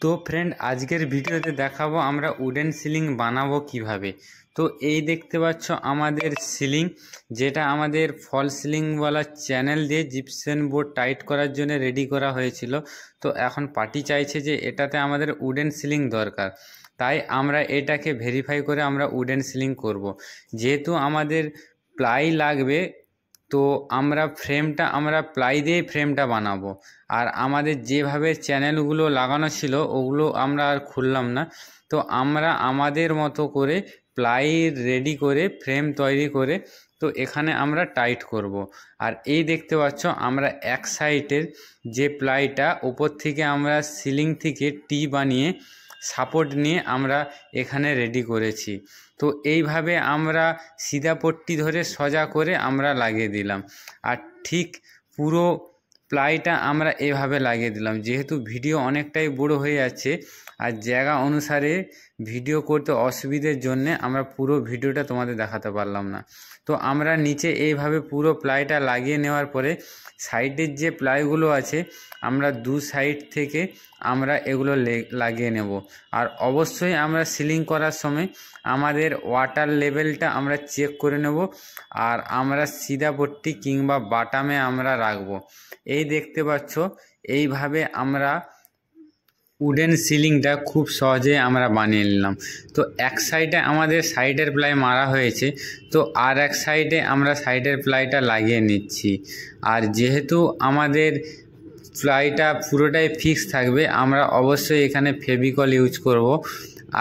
তো ফ্রেন্ড, আজকের ভিডিওতে দেখাবো আমরা উডেন সিলিং বানাবো কিভাবে। তো এই দেখতে পাচ্ছ আমাদের সিলিং, যেটা আমাদের ফল সিলিং বলা চ্যানেল দিয়ে জিপসেন বোর্ড টাইট করার জন্য রেডি করা হয়েছিল। তো এখন পার্টি চাইছে যে এটাতে আমাদের উডেন সিলিং দরকার, তাই আমরা এটাকে ভেরিফাই করে আমরা উডেন সিলিং করব। যেহেতু আমাদের প্লাই লাগবে, তো আমরা প্লাই দিয়ে ফ্রেমটা বানাবো। আর আমাদের যেভাবে চ্যানেলগুলো লাগানো ছিল ওগুলো আমরা আর খুললাম না। তো আমরা আমাদের মতো করে প্লাই রেডি করে ফ্রেম তৈরি করে তো এখানে আমরা টাইট করব। আর এই দেখতে পাচ্ছ আমরা এক সাইডের যে প্লাইটা উপর থেকে আমরা সিলিং থেকে টি বানিয়ে সাপোর্ট নিয়ে আমরা এখানে রেডি করেছি। তো এইভাবে আমরা সিধা পট্টি ধরে সোজা করে আমরা লাগিয়ে দিলাম। আর ঠিক পুরো প্লাইটা আমরা এভাবে লাগিয়ে দিলাম। যেহেতু ভিডিও অনেকটাই বড় হয়ে যাচ্ছে আর জায়গা অনুসারে ভিডিও করতে অসুবিধার জন্যে আমরা পুরো ভিডিওটা তোমাদের দেখাতে পারলাম না। তো আমরা নিচে এইভাবে পুরো প্লাইটা লাগিয়ে নেওয়ার পরে সাইডের যে প্লাইগুলো আছে আমরা দু সাইড থেকে আমরা এগুলো লাগিয়ে নেব। আর অবশ্যই আমরা সিলিং করার সময় আমাদের ওয়াটার লেভেলটা আমরা চেক করে নেব। আর আমরা সিধা পট্টি কিংবা বাটামে আমরা রাখবো। এই দেখতে পাচ্ছ এইভাবে আমরা উডেন সিলিংটা খুব সহজে আমরা বানিয়ে নিলাম। তো এক সাইডে আমাদের সাইডের প্লাই মারা হয়েছে, তো আর এক সাইডে আমরা সাইডের প্লাইটা লাগিয়ে নিচ্ছি। আর যেহেতু আমাদের প্লাইটা পুরোটাই ফিক্স থাকবে, আমরা অবশ্যই এখানে ফেভিকল ইউজ করব।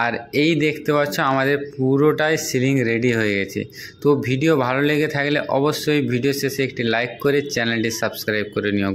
আর এই দেখতে পাচ্ছ আমাদের পুরোটাই সিলিং রেডি হয়ে গেছে। তো ভিডিও ভালো লেগে থাকলে অবশ্যই ভিডিও শেষে একটি লাইক করে চ্যানেলটি সাবস্ক্রাইব করে নিও।